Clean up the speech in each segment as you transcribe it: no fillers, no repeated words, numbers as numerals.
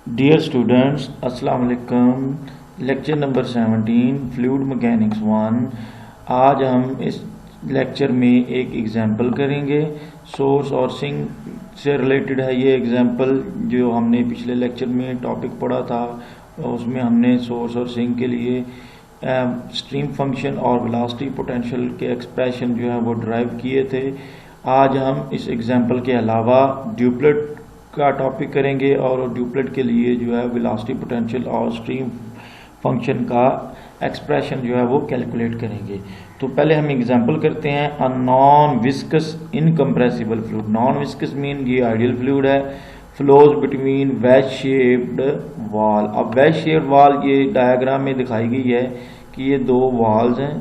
Dear students, अस्सलाम वालेकुम। Lecture number 17 fluid mechanics 1। आज हम इस लेक्चर में एक एग्जांपल करेंगे। सोर्स और सिंक से रिलेटेड है ये एग्जांपल। जो हमने पिछले लेक्चर में टॉपिक पढ़ा था उसमें हमने सोर्स और सिंक के लिए स्ट्रीम फंक्शन और वेलोसिटी पोटेंशियल के एक्सप्रेशन जो है वो ड्राइव किए थे। आज हम इस एग्जांपल के अलावा ड्यूप्लेट का टॉपिक करेंगे और ड्यूप्लेट के लिए जो है वेलोसिटी पोटेंशियल और स्ट्रीम फंक्शन का एक्सप्रेशन जो है वो कैलकुलेट करेंगे। तो पहले हम एग्जांपल करते हैं। A non viscous incompressible fluid. Non viscous mean ये आइडियल फ्लूइड है। Flows between wedge shaped wall. अब वेज शेप्ड वॉल ये डायग्राम में दिखाई गई है कि ये दो वॉल्स हैं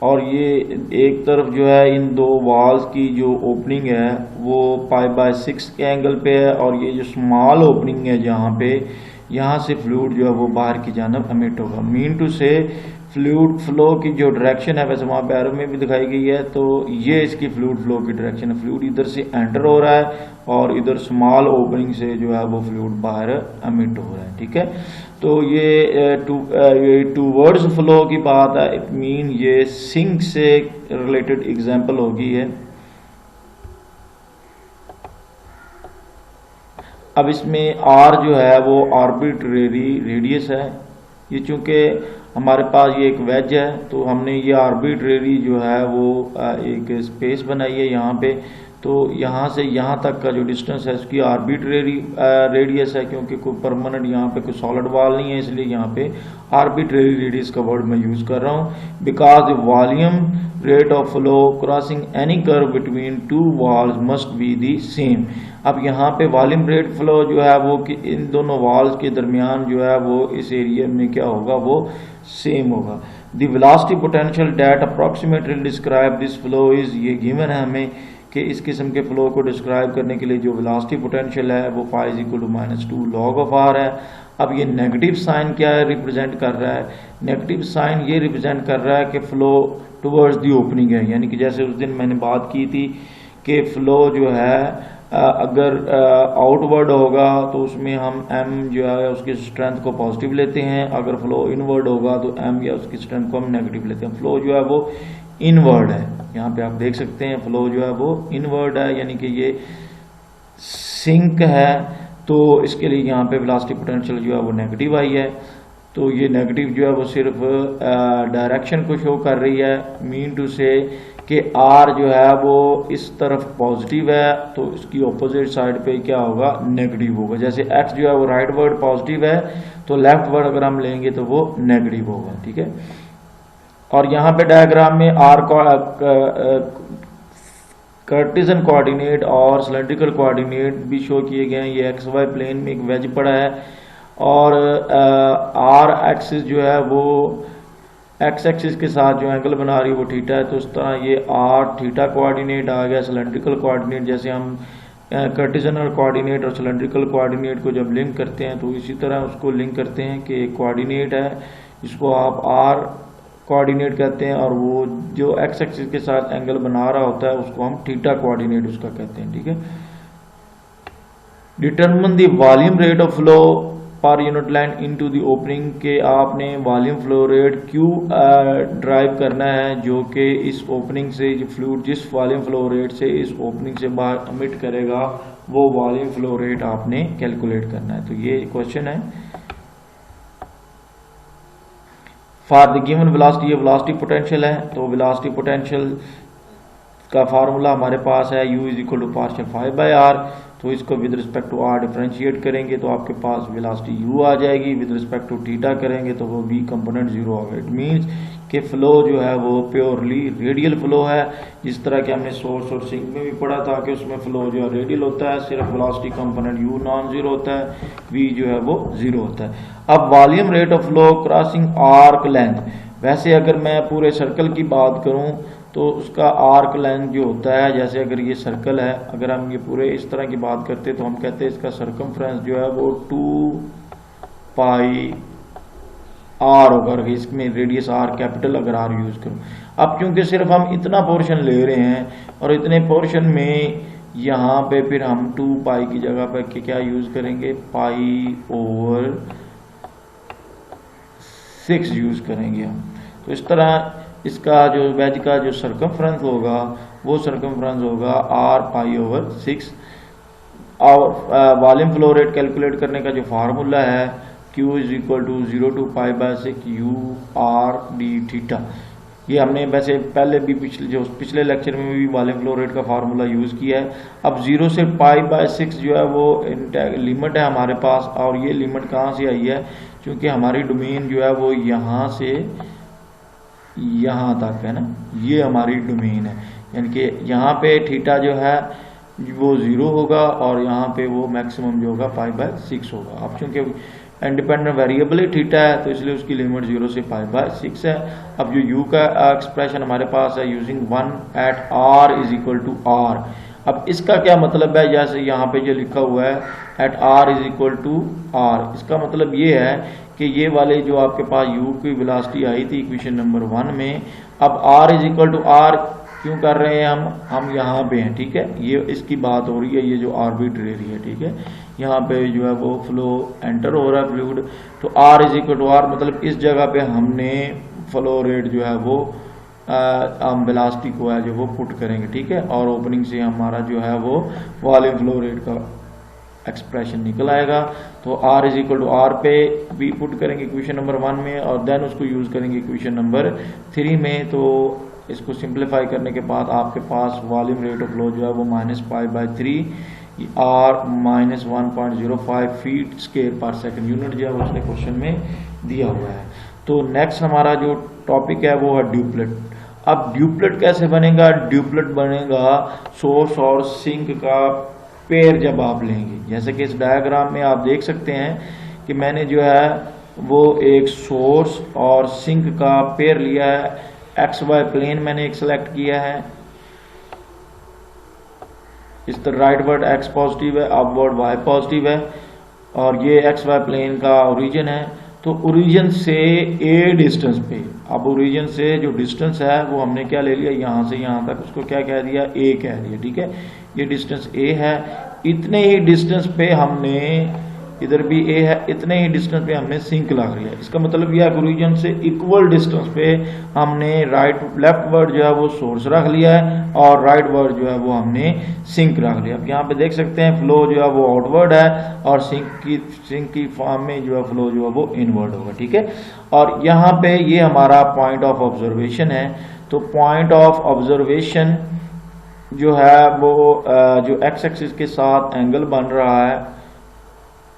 और ये एक तरफ जो है इन दो वॉल्स की जो ओपनिंग है वो π/6 के एंगल पे है और ये जो स्मॉल ओपनिंग है जहाँ पे यहाँ से फ्लूइड जो है वो बाहर की जानब एमिट होगा। मीन टू से फ्लूइड फ्लो की जो डायरेक्शन है वैसे वहाँ पे एरो में भी दिखाई गई है, तो ये इसकी फ्लूइड फ्लो की डायरेक्शन है। फ्लूइड इधर से एंटर हो रहा है और इधर स्मॉल ओपनिंग से जो है वो फ्लूइड बाहर एमिट हो रहा है। ठीक है, तो ये टूवर्ड्स फ्लो की बात है। इट मीन ये सिंक से रिलेटेड एग्जांपल होगी है। अब इसमें आर जो है वो आर्बिट्रेरी रेडियस है। ये चूंकि हमारे पास ये एक वेज है तो हमने ये आर्बिट्रेरी जो है वो एक स्पेस बनाई है यहाँ पे। तो यहाँ से यहाँ तक का जो डिस्टेंस है उसकी आर्बिट्रेरी रेडियस है, क्योंकि कोई परमानेंट यहाँ पे कोई सॉलिड वॉल नहीं है, इसलिए यहाँ पे आर्बिट्रेरी रेडियस का वर्ड मैं यूज़ कर रहा हूँ। Because the volume rate of flow crossing any curve between two walls must be the same. अब यहाँ पे वॉल्यूम रेट फ्लो जो है वो कि इन दोनों वॉल्स के दरमियान जो है वो इस एरिया में क्या होगा, वो सेम होगा। The velocity potential that approximately describe this flow is, ये गिवन है हमें कि इस किस्म के फ्लो को डिस्क्राइब करने के लिए जो वेलोसिटी पोटेंशियल है वो φ = -2 log of r है। अब ये नेगेटिव साइन क्या है रिप्रेजेंट कर रहा है? नेगेटिव साइन ये रिप्रेजेंट कर रहा है कि फ्लो टुवर्ड्स दी ओपनिंग है, यानी कि जैसे उस दिन मैंने बात की थी कि फ्लो जो है अगर आउटवर्ड होगा तो उसमें हम m जो है उसकी स्ट्रेंथ को पॉजिटिव लेते हैं, अगर फ्लो इनवर्ड होगा तो m या उसकी स्ट्रेंथ को हम नेगेटिव लेते हैं। फ्लो जो है वो इनवर्ड है, यहाँ पे आप देख सकते हैं फ्लो जो है वो इनवर्ड है, यानी कि ये सिंक है तो इसके लिए यहाँ पे वेलोसिटी पोटेंशियल जो है वो नेगेटिव आई है। तो ये नेगेटिव जो है वो सिर्फ डायरेक्शन को शो कर रही है। मीन टू से कि आर जो है वो इस तरफ पॉजिटिव है तो इसकी ऑपोजिट साइड पे क्या होगा, नेगेटिव होगा। जैसे एक्स जो है वो राइट वर्ड पॉजिटिव है तो लेफ्ट वर्ड अगर हम लेंगे तो वो नेगेटिव होगा। ठीक है, और यहाँ पे डायग्राम में आर कार्टेशियन कोऑर्डिनेट और सिलेंड्रिकल कोऑर्डिनेट भी शो किए गए हैं। ये एक्स वाई प्लेन में एक वेज पड़ा है और आर एक्सिस जो है वो एक्स एक्सिस के साथ जो एंगल बना रही है वो थीटा है, तो इस तरह ये आर थीटा कोऑर्डिनेट आ गया। सिलेंड्रिकल कोऑर्डिनेट जैसे हम कार्टेशियन कोऑर्डिनेट और सिलेंड्रिकल कोऑर्डिनेट को जब लिंक करते हैं तो इसी तरह उसको लिंक करते हैं कि एक कोऑर्डिनेट है जिसको आप आर कोऑर्डिनेट कहते हैं और वो जो एक्स एक्सिस के साथ एंगल बना रहा होता है उसको हम थीटा कोऑर्डिनेट उसका कहते हैं। ठीक है, determine the volume rate of flow per unit line into the opening, के आपने volume flow rate Q drive करना है जो कि इस ओपनिंग से फ्लूइड जिस वॉल्यूम फ्लो रेट से इस ओपनिंग से बाहर एमिट करेगा वो वॉल्यूम फ्लो रेट आपने कैलकुलेट करना है। तो ये क्वेश्चन है। फॉर द गिवन वेलोसिटी, ये वेलोसिटी पोटेंशियल है तो वेलोसिटी पोटेंशियल का फार्मूला हमारे पास है u = पार्शियल φ/r। तो इसको with respect to r differentiate करेंगे तो आपके पास वेलोसिटी u आ जाएगी। विद रिस्पेक्ट टू थीटा करेंगे तो वो v कंपोनेंट 0 होगा। इट मीन्स कि फ्लो जो है वो प्योरली रेडियल फ्लो है, जिस तरह के हमने सोर्स और सिंक में भी पढ़ा था कि उसमें फ्लो जो है रेडियल होता है, सिर्फ velocity component u non zero होता है, v जो है वो 0 होता है। अब volume rate of flow crossing arc length, वैसे अगर मैं पूरे सर्कल की बात करूं तो उसका आर्क लेंथ जो होता है, जैसे अगर ये सर्कल है, अगर हम ये पूरे इस तरह की बात करते तो हम कहते हैं इसका सर्कमफ्रेंस जो है वो 2 पाई आर होगा, इसमें रेडियस आर कैपिटल अगर आर यूज करूँ। अब क्योंकि सिर्फ हम इतना पोर्शन ले रहे हैं और इतने पोर्शन में यहाँ पे फिर हम 2 पाई की जगह पे क्या यूज करेंगे, पाई ओवर 6 यूज करेंगे हम। तो इस तरह इसका जो वेज का जो सर्कमफ्रेंस होगा वो सर्कमफ्रेंस होगा आर पाई ओवर 6। और वॉल्यूम फ्लो रेट कैलकुलेट करने का जो फार्मूला है Q is equal to 0 to pi by 6 u r d theta. ये हमने वैसे पहले भी पिछले लेक्चर में भी वॉल्यूम फ्लो रेट का फार्मूला यूज़ किया है। अब 0 से पाई बाय 6 जो है वो लिमिट है हमारे पास, और ये लिमिट कहाँ से आई है, क्योंकि हमारी डोमेन जो है वो यहाँ से यहाँ तक है ना, ये हमारी डोमेन है, यानी कि यहाँ पे थीटा जो है वो 0 होगा और यहाँ पे वो मैक्सिमम जो होगा पाई बाय 6 होगा। अब चूंकि इंडिपेंडेंट वेरिएबल ही थीटा है तो इसलिए उसकी लिमिट 0 से पाई बाय 6 है। अब जो u का एक्सप्रेशन हमारे पास है using 1 at r is equal to r। अब इसका क्या मतलब है, जैसे यहाँ पे जो लिखा हुआ है at r is equal to r, इसका मतलब ये है कि ये वाले जो आपके पास u की वेलोसिटी आई थी इक्वेशन नंबर 1 में, अब r is equal to r क्यों कर रहे हैं हम यहाँ पे हैं, ठीक है, ये इसकी बात हो रही है, ये जो आर्बिट्रेरी है, ठीक है, यहाँ पे जो है वो फ्लो एंटर हो रहा है फ्लूइड, तो r is equal to r मतलब इस जगह पे हमने फ्लो रेट जो है वो हम वेलोसिटी को है जो वो पुट करेंगे, ठीक है, और ओपनिंग से हमारा जो है वो वॉल्यूम फ्लो रेट का एक्सप्रेशन निकल आएगा। तो r is equal to r पे भी पुट करेंगे इक्वेशन नंबर 1 में और देन उसको यूज करेंगे इक्वेशन नंबर 3 में। तो इसको सिंप्लीफाई करने के बाद आपके पास वॉल्यूम रेट ऑफ फ्लो जो है वो minus pi by 3 r minus 1.05 feet square पर सेकंड यूनिट जो है उसने क्वेश्चन में दिया हुआ है। तो नेक्स्ट हमारा जो टॉपिक है वो है ड्यूपलेट। अब ड्यूपलेट कैसे बनेगा, ड्यूपलेट बनेगा सोर्स और सिंक का पेयर जब आप लेंगे, जैसे कि इस डायग्राम में आप देख सकते हैं कि मैंने जो है वो एक सोर्स और सिंक का पेयर लिया है, एक्स वाई प्लेन मैंने एक सेलेक्ट किया है, इस तरह राइट वर्ड एक्स पॉजिटिव है, अपवर्ड वाई पॉजिटिव है, और ये एक्स वाई प्लेन का ओरिजिन है। तो ओरिजिन से ए डिस्टेंस पे, अब ओरिजिन से जो डिस्टेंस है वो हमने क्या ले लिया, यहाँ से यहाँ तक उसको क्या कह दिया, ए कह दिया, ठीक है, ये डिस्टेंस ए है, इतने ही डिस्टेंस पे हमने इधर भी ए है, इतने ही डिस्टेंस पे हमने सिंक लगा लिया। इसका मतलब यह है ओरिजिन से इक्वल डिस्टेंस पे हमने लेफ्ट वर्ड जो है वो सोर्स रख लिया है और राइट वर्ड जो है वो हमने सिंक रख लिया। अब यहाँ पे देख सकते हैं फ्लो जो है वो आउटवर्ड है और सिंक की फॉर्म में जो है फ्लो जो है वो इनवर्ड होगा, ठीक है। और यहाँ पे ये हमारा पॉइंट ऑफ ऑब्जर्वेशन है। तो पॉइंट ऑफ ऑब्जर्वेशन जो है वो जो एक्स एक्सिस के साथ एंगल बन रहा है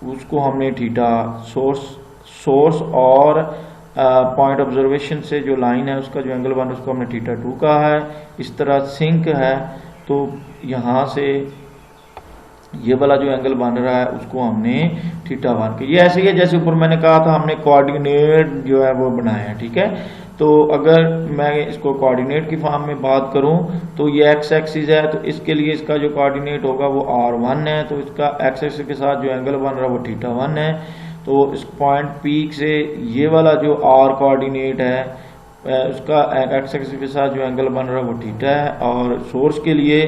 उसको हमने थीटा सोर्स और पॉइंट ऑब्जर्वेशन से जो लाइन है उसका जो एंगल बन रहा है उसको हमने थीटा 2 कहा है। इस तरह सिंक है तो यहाँ से ये वाला जो एंगल बन रहा है उसको हमने थीटा 1 के, ये ऐसे ही है जैसे ऊपर मैंने कहा था हमने कोऑर्डिनेट जो है वो बनाया है, ठीक है। तो अगर मैं इसको कोऑर्डिनेट की फॉर्म में बात करूं तो ये एक्स एक्सिस है, तो इसके लिए इसका जो कोऑर्डिनेट होगा वो r1 है, तो इसका एक्स एक्सिस के साथ जो एंगल बन रहा है वो थीटा 1 है। तो इस पॉइंट पी से ये वाला जो r कोऑर्डिनेट है उसका एक्स एक्सिस के साथ जो एंगल बन रहा है वो थीटा है, और सोर्स के लिए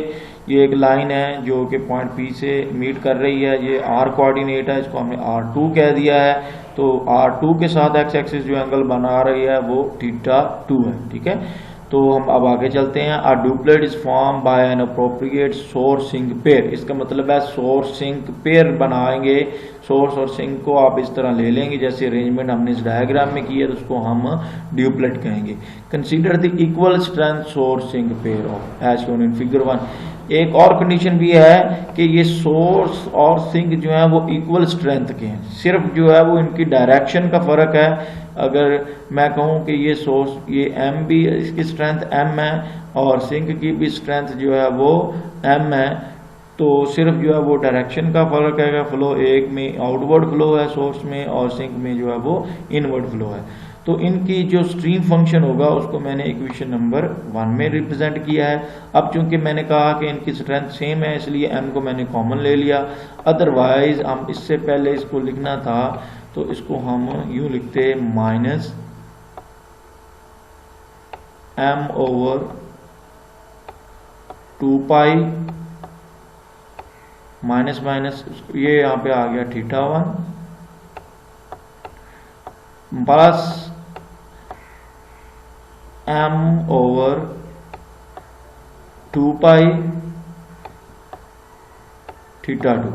ये एक लाइन है जो कि पॉइंट पी से मीट कर रही है, ये r कोऑर्डिनेट है, इसको हमने r2 कह दिया है। तो r2 के साथ एक्स एक्सिस जो एंगल बना रही है वो थीटा 2 है, ठीक है। तो हम अब आगे चलते हैं। A doublet is form by an appropriate source sink pair, इसका मतलब है सोर्स सिंक पेयर बनाएंगे, सोर्स और सिंक को आप इस तरह ले लेंगे जैसे अरेंजमेंट हमने इस डायग्राम में की है, तो उसको हम ड्यूपलेट कहेंगे। Consider the equal strength source sink pair of as shown in figure 1। एक और कंडीशन भी है कि ये सोर्स और सिंक जो है वो इक्वल स्ट्रेंथ के हैं, सिर्फ जो है वो इनकी डायरेक्शन का फर्क है। अगर मैं कहूँ कि ये सोर्स ये m भी इसकी स्ट्रेंथ m है और सिंक की भी स्ट्रेंथ जो है वो m है, तो सिर्फ जो है वो डायरेक्शन का फर्क है। फ्लो एक में आउटवर्ड फ्लो है सोर्स में और सिंक में जो है वो इनवर्ड फ्लो है। तो इनकी जो स्ट्रीम फंक्शन होगा उसको मैंने इक्वेशन नंबर 1 में रिप्रेजेंट किया है। अब चूंकि मैंने कहा कि इनकी स्ट्रेंथ सेम है इसलिए m को मैंने कॉमन ले लिया, अदरवाइज हम इससे पहले इसको लिखना था तो इसको हम यूं लिखते हैं minus m over 2 pi minus minus ये यहाँ पे आ गया θ1 प्लस m ओवर 2 पाई θ2।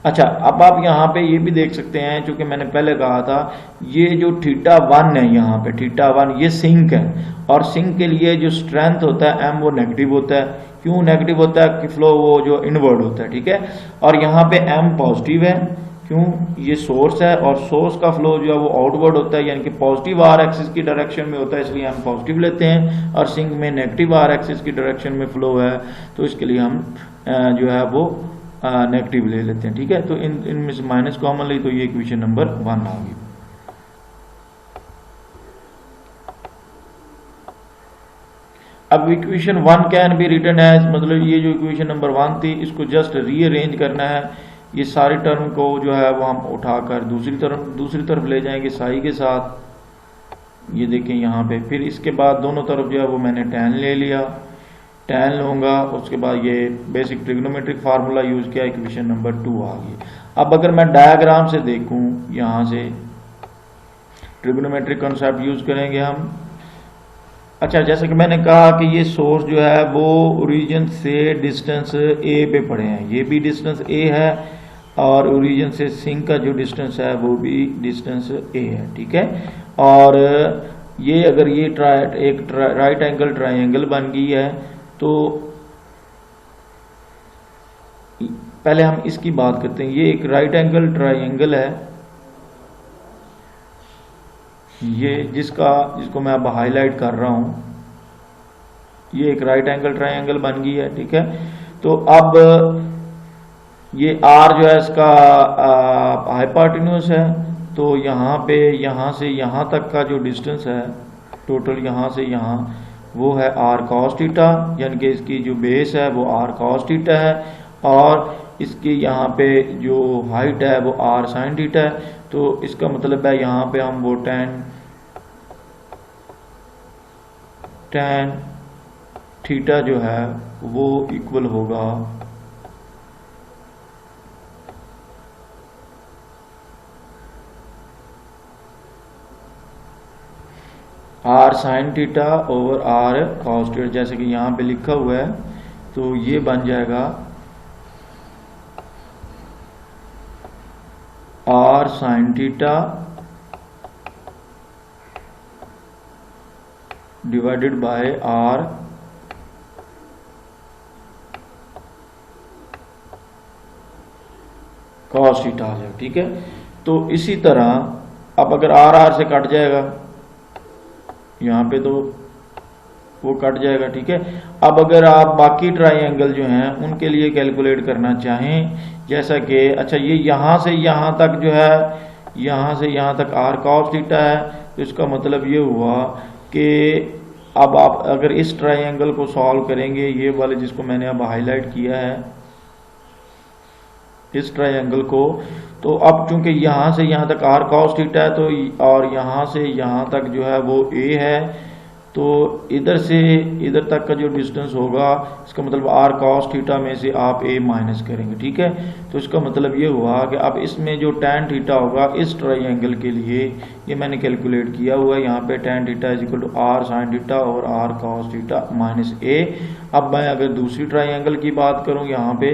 अच्छा, अब आप यहाँ पे ये भी देख सकते हैं, चूंकि मैंने पहले कहा था ये जो θ1 है, यहाँ पे θ1 ये सिंक है, और सिंक के लिए जो स्ट्रेंथ होता है m वो नेगेटिव होता है। क्यों नेगेटिव होता है? कि फ्लो वो जो इनवर्ड होता है, ठीक है। और यहाँ पे m पॉजिटिव है, क्यों? ये सोर्स है, और सोर्स का फ्लो जो है वो आउटवर्ड होता है, यानी कि पॉजिटिव आर एक्सिस की डायरेक्शन में होता है, इसलिए हम पॉजिटिव लेते हैं। और सिंक में नेगेटिव आर एक्सिस की डायरेक्शन में फ्लो है, तो इसके लिए हम जो है वो नेगेटिव ले लेते हैं, ठीक है। तो इनमें से माइनस कॉमन ली, तो ये इक्वेशन नंबर 1 आ गई। अब equation 1 can be written as, मतलब ये जो इक्वेशन नंबर 1 थी इसको जस्ट रीअरेंज करना है। ये सारी टर्म को जो है वो हम उठाकर दूसरी तरफ ले जाएंगे साई के साथ। ये देखें यहाँ पे, फिर इसके बाद दोनों तरफ जो है वो मैंने tan ले लिया, tan लूँगा, उसके बाद ये बेसिक ट्रिग्नोमेट्रिक फार्मूला यूज किया, इक्वेशन नंबर 2 आ गई। अब अगर मैं डायग्राम से देखूं, यहाँ से ट्रिग्नोमेट्रिक कॉन्सेप्ट यूज करेंगे हम। अच्छा, जैसे कि मैंने कहा कि ये सोर्स जो है वो ओरिजिन से डिस्टेंस a पे पड़े हैं, ये भी डिस्टेंस a है, और ओरिजिन से सिंक का जो डिस्टेंस है वो भी डिस्टेंस a है, ठीक है। और ये अगर ये एक राइट एंगल ट्रायंगल बन गई है, तो पहले हम इसकी बात करते हैं। ये एक राइट एंगल ट्रायंगल है, ये जिसको मैं अब हाईलाइट कर रहा हूं, ये एक राइट एंगल ट्रायंगल बन गई है, ठीक है। तो अब ये R जो है इसका हाइपोटेन्यूज है, तो यहाँ पे यहाँ से यहाँ तक का जो डिस्टेंस है टोटल, यहाँ से यहाँ, वो है r cos थीटा, यानी कि इसकी जो बेस है वो r cos थीटा है, और इसकी यहाँ पे जो हाइट है वो r sin थीटा है। तो इसका मतलब है यहाँ पे हम वो tan थीटा जो है वो इक्वल होगा r sin theta over r cos theta, जैसे कि यहाँ पे लिखा हुआ है। तो ये बन जाएगा r sin theta divided by r cos theta आ जाएगा, ठीक है। तो इसी तरह अब अगर r से कट जाएगा यहाँ पे, तो वो कट जाएगा, ठीक है। अब अगर आप बाकी ट्रायंगल जो हैं उनके लिए कैलकुलेट करना चाहें, जैसा कि अच्छा ये यहाँ से यहाँ तक जो है, यहाँ से यहाँ तक r cos थीटा है, तो इसका मतलब ये हुआ कि अब आप अगर इस ट्रायंगल को सॉल्व करेंगे, ये वाले जिसको मैंने अब हाईलाइट किया है, इस ट्रायंगल को, तो अब चूंकि यहाँ से यहाँ तक r cos थीटा है, तो और यहाँ से यहाँ तक जो है वो a है, तो इधर से इधर तक का जो डिस्टेंस होगा, इसका मतलब r cos थीटा में से आप a माइनस करेंगे, ठीक है। तो इसका मतलब ये हुआ कि अब इसमें जो tan थीटा होगा इस ट्रायंगल के लिए, ये मैंने कैलकुलेट किया हुआ है, यहाँ पे tan theta is equal to r sin theta और r cos theta minus a। अब मैं अगर दूसरी ट्रायंगल की बात करूँ, यहाँ पे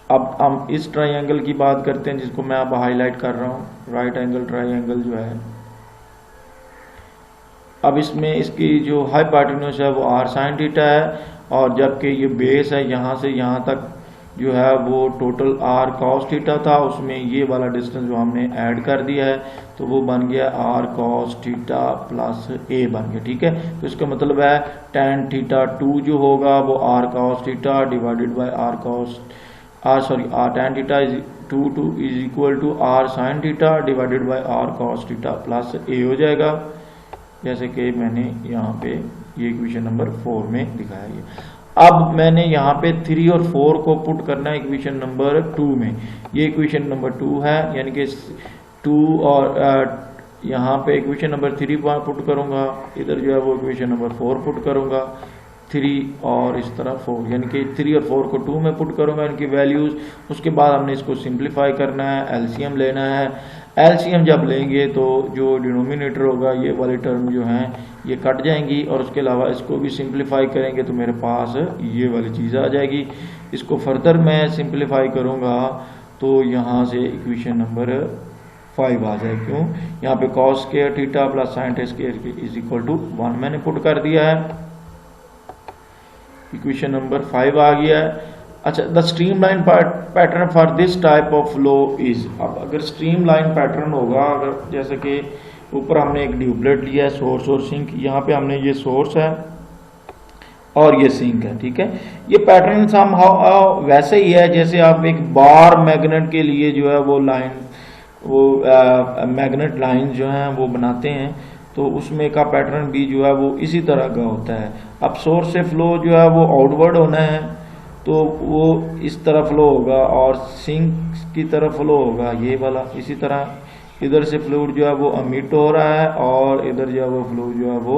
अब हम इस ट्रायंगल की बात करते हैं जिसको मैं अब हाईलाइट कर रहा हूँ, राइट एंगल ट्रायंगल जो है। अब इसमें इसकी जो हाइपोटेन्यूज है वो r sin थीटा है, और जबकि ये बेस है यहाँ से यहाँ तक जो है वो टोटल r cos थीटा था, उसमें ये वाला डिस्टेंस जो हमने ऐड कर दिया है, तो वो बन गया r cos theta plus a बन गया, ठीक है। तो इसका मतलब है tan थीटा 2 जो होगा वो r cos theta divided by tan theta is 2 is equal to r sin theta divided by r cos theta plus a हो जाएगा, जैसे कि मैंने यहाँ पे ये इक्वेशन नंबर 4 में दिखाया है। अब मैंने यहाँ पे 3 और 4 को पुट करना है इक्वेशन नंबर 2 में। ये इक्वेशन नंबर 2 है, यानी कि 2 और यहाँ पे इक्वेशन नंबर 3 पुट करूँगा, इधर जो है वो इक्वेशन नंबर 4 पुट करूँगा, 3 और इस तरह 4, यानी कि 3 और 4 को 2 में पुट करूँगा इनकी वैल्यूज़। उसके बाद हमने इसको सिंप्लीफाई करना है, एलसीएम लेना है। एलसीएम जब लेंगे तो जो डिनोमिनेटर होगा ये वाली टर्म जो हैं ये कट जाएंगी, और उसके अलावा इसको भी सिंप्लीफाई करेंगे तो मेरे पास ये वाली चीज़ आ जाएगी। इसको फर्दर मैं सिंप्लीफाई करूँगा तो यहाँ से इक्वेशन नंबर 5 आ जाए। क्यों? यहाँ पे cos square theta plus sine square is equal to 1 मैंने पुट कर दिया है। इक्वेशन नंबर 5 आ गया है। अच्छा, the streamline pattern for this type of flow is, अब अगर स्ट्रीमलाइन पैटर्न होगा, अगर जैसे कि ऊपर हमने एक ड्यूप्लेट लिया है, सोर्स और सिंक, यहाँ पे हमने ये सोर्स है और ये सिंक है, ठीक है। ये पैटर्न समहाउ वैसे ही है जैसे आप एक बार मैग्नेट के लिए जो है वो लाइन, वो मैग्नेट लाइन जो है वो बनाते हैं, तो उसमें का पैटर्न भी जो है वो इसी तरह का होता है। अब सोर्स से फ्लो जो है वो आउटवर्ड होना है तो वो इस तरह फ्लो होगा, और सिंक की तरफ फ्लो होगा ये वाला। इसी तरह इधर से फ्लूइड जो है वो अमिट हो रहा है और इधर जो है वो फ्लूइड जो है वो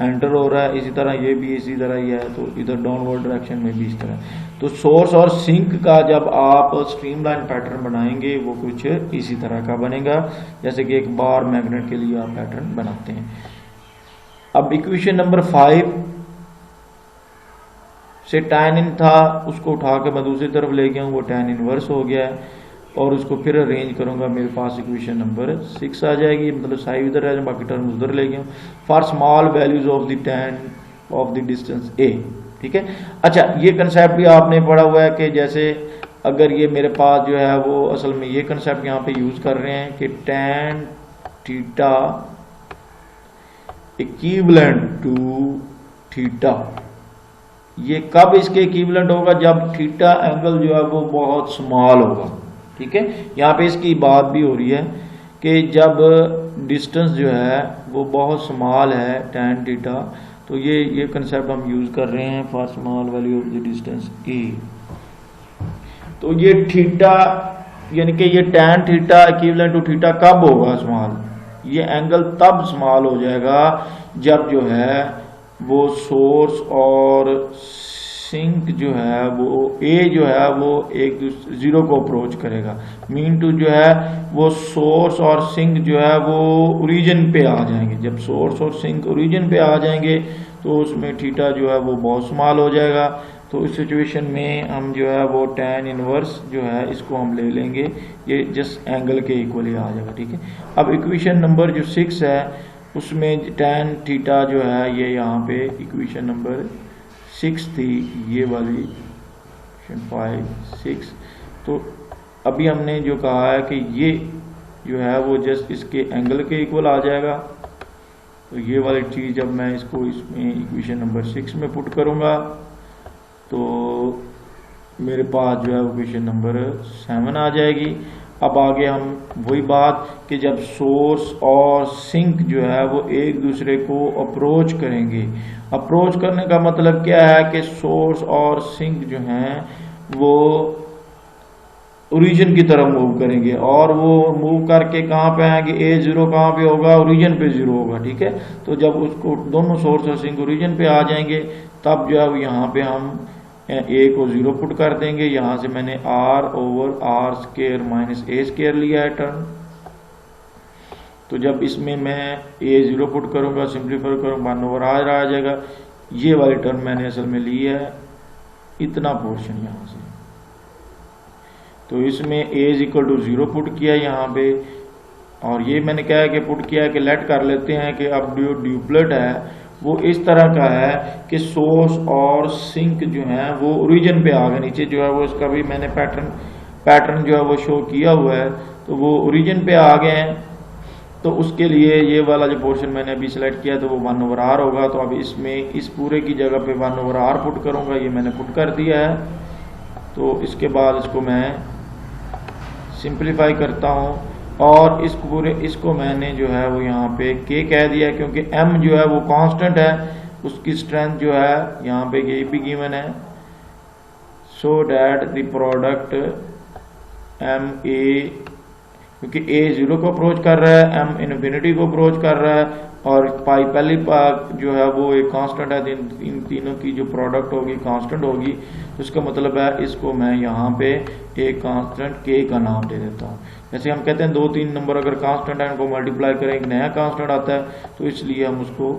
एंटर हो रहा है। इसी तरह ये भी इसी तरह ही है, तो इधर डाउनवर्ड डायरेक्शन में भी इस तरह। तो सोर्स और सिंक का जब आप स्ट्रीमलाइन पैटर्न बनाएंगे वो कुछ इसी तरह का बनेगा, जैसे कि एक बार मैग्नेट के लिए आप पैटर्न बनाते हैं। अब इक्वेशन नंबर 5 से tan इन था, उसको उठा के मैं दूसरी तरफ ले गया हूँ, वो tan इनवर्स हो गया है, और उसको फिर अरेंज करूंगा, मेरे पास इक्वेशन नंबर 6 आ जाएगी। मतलब साइड इधर है, बाकी टर्म उधर ले गया हूँ। For small values of the tan of the distance a, ठीक है। अच्छा, ये कंसेप्ट भी आपने पढ़ा हुआ है कि जैसे अगर ये मेरे पास जो है वो असल में ये कंसेप्ट यहाँ पे यूज कर रहे हैं कि tan theta equivalent to theta. ये कब इसके इक्विवेलेंट होगा? जब थीटा एंगल जो है वो बहुत स्मॉल होगा, ठीक है। यहाँ पे इसकी बात भी हो रही है कि जब डिस्टेंस जो है वो बहुत स्मॉल है tan थीटा, तो ये कंसेप्ट हम यूज कर रहे हैं for small value of the distance a। तो ये थीटा यानी कि ये tan theta equivalent to theta कब होगा स्मॉल? ये एंगल तब स्मॉल हो जाएगा जब जो है वो सोर्स और सिंक जो है वो A जो है वो एक दूसरे जीरो को अप्रोच करेगा। मीन टू जो है वो सोर्स और सिंक जो है वो ओरिजिन पे आ जाएंगे। जब सोर्स और सिंक ओरिजिन पे आ जाएंगे तो उसमें थीटा जो है वो बहुत स्मॉल हो जाएगा। तो इस सिचुएशन में हम जो है वो tan इनवर्स जो है इसको हम ले लेंगे, ये जस्ट एंगल के इक्वली आ जाएगा, ठीक है। अब इक्वेशन नंबर जो 6 है उसमें tan थीटा जो है ये यहाँ पे इक्वेशन नंबर 6 थी, ये वाली 5 6। तो अभी हमने जो कहा है कि ये जो है वो जस्ट इसके एंगल के इक्वल आ जाएगा। तो ये वाली चीज़ जब मैं इसको इसमें इक्वेशन नंबर 6 में पुट करूँगा तो मेरे पास जो है इक्वेशन नंबर 7 आ जाएगी। अब आगे हम वही बात कि जब सोर्स और सिंक जो है वो एक दूसरे को अप्रोच करेंगे। अप्रोच करने का मतलब क्या है कि सोर्स और सिंक जो हैं वो ओरिजिन की तरफ मूव करेंगे, और वो मूव करके कहाँ पे आएंगे? A0 कहाँ पे होगा? ओरिजिन पे 0 होगा, ठीक है। तो जब उसको दोनों सोर्स और सिंक ओरिजिन पे आ जाएंगे तब जो है यहाँ पे हम A को 0 पुट कर देंगे। यहाँ से मैंने R/r² माइनस A² लिया है टर्म। तो जब इसमें मैं A0 पुट करूँगा, सिंप्लीफाई करूँगा, 1/r आ जाएगा। ये वाली टर्म मैंने असल में ली है, इतना पोर्शन यहाँ से। तो इसमें A=0 पुट किया यहाँ पे, और ये मैंने क्या है कि पुट किया है कि लेट कर लेते हैं कि अब जो ड्यूप्लेट है वो इस तरह का है कि सोर्स और सिंक जो है वो ओरिजिन पे आ गए। नीचे जो है वो इसका भी मैंने पैटर्न जो है वो शो किया हुआ है, तो वो ओरिजिन पे आ गए हैं। तो उसके लिए ये वाला जो पोर्शन मैंने अभी सिलेक्ट किया तो वो 1/r होगा। तो अब इसमें इस पूरे की जगह पे 1/r पुट करूँगा, ये मैंने पुट कर दिया है। तो इसके बाद इसको मैं सिंप्लीफाई करता हूँ, और इसको मैंने जो है वो यहाँ पे k कह दिया, क्योंकि m जो है वो कांस्टेंट है, उसकी स्ट्रेंथ जो है यहाँ पे ये भी गिवन है, so that the product M A, क्योंकि ए 0 को अप्रोच कर रहा है, एम इन्फिनिटी को अप्रोच कर रहा है, और पाई पहली जो है वो एक कांस्टेंट है, इन तीनों की जो प्रोडक्ट होगी कांस्टेंट होगी। तो इसका मतलब है इसको मैं यहाँ पे एक कांस्टेंट के का नाम दे देता हूँ। जैसे हम कहते हैं 2-3 नंबर अगर कांस्टेंट है, इनको मल्टीप्लाई करें एक नया कांस्टेंट आता है, तो इसलिए हम उसको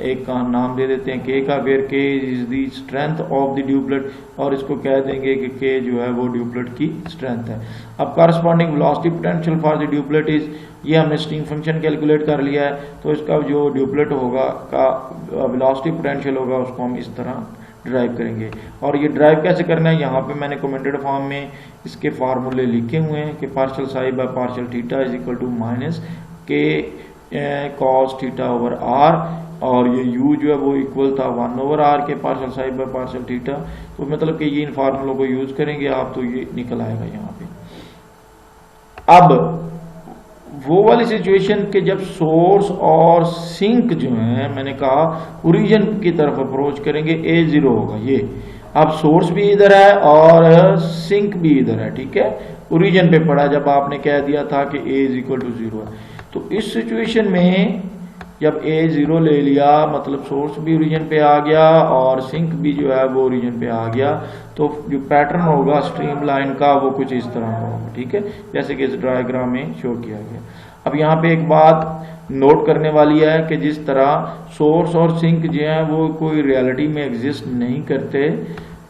एक का नाम दे देते हैं के का, where K is the strength of the doublet, और इसको कह देंगे कि के जो है वो ड्यूपलेट की स्ट्रेंथ है। अब corresponding velocity potential for the doublet is, ये हमने स्ट्रिंग फंक्शन कैलकुलेट कर लिया है, तो इसका जो ड्यूपलेट होगा का वेलोसिटी पोटेंशियल होगा उसको हम इस तरह ड्राइव करेंगे। और ये ड्राइव कैसे करना है, यहाँ पे मैंने कमेंटेड फॉर्म में इसके फार्मूले लिखे हुए हैं कि partial psi by partial theta is equal to minus K cos theta over r, और ये u जो है वो इक्वल था 1/r के partial psi by partial theta. तो मतलब कि ये इन फार्मूलों को यूज करेंगे आप, तो ये निकल आएगा यहाँ पे। अब वो वाली सिचुएशन के जब सोर्स और सिंक जो है, मैंने कहा ओरिजिन की तरफ अप्रोच करेंगे, A0 होगा ये। अब सोर्स भी इधर है और सिंक भी इधर है, ठीक है, ओरिजिन पे पड़ा जब आपने कह दिया था कि A इज इक्वल टू 0 है। तो इस सिचुएशन में जब A0 ले लिया, मतलब सोर्स भी ओरिजिन पे आ गया और सिंक भी जो है वो ओरिजिन पे आ गया, तो जो पैटर्न होगा स्ट्रीम लाइन का वो कुछ इस तरह का होगा, ठीक है, जैसे कि इस डायग्राम में शो किया गया। अब यहाँ पे एक बात नोट करने वाली है कि जिस तरह सोर्स और सिंक जो है वो कोई रियलिटी में एग्जिस्ट नहीं करते,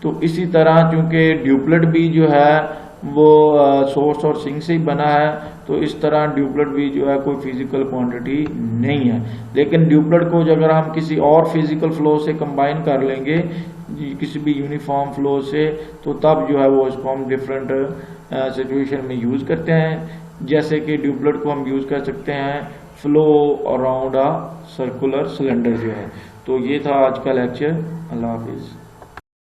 तो इसी तरह चूंकि ड्यूपलेट भी जो है वो सोर्स और सिंक से ही बना है, तो इस तरह ड्यूपलेट भी जो है कोई फिजिकल क्वांटिटी नहीं है। लेकिन ड्यूपलेट को अगर हम किसी और फिजिकल फ्लो से कंबाइन कर लेंगे, किसी भी यूनिफॉर्म फ्लो से, तो तब जो है वो इसको हम डिफरेंट सिचुएशन में यूज करते हैं। जैसे कि ड्यूपलेट को हम यूज कर सकते हैं flow around a circular cylinder जो है। तो ये था आज का लेक्चर। अल्लाह हाफिज।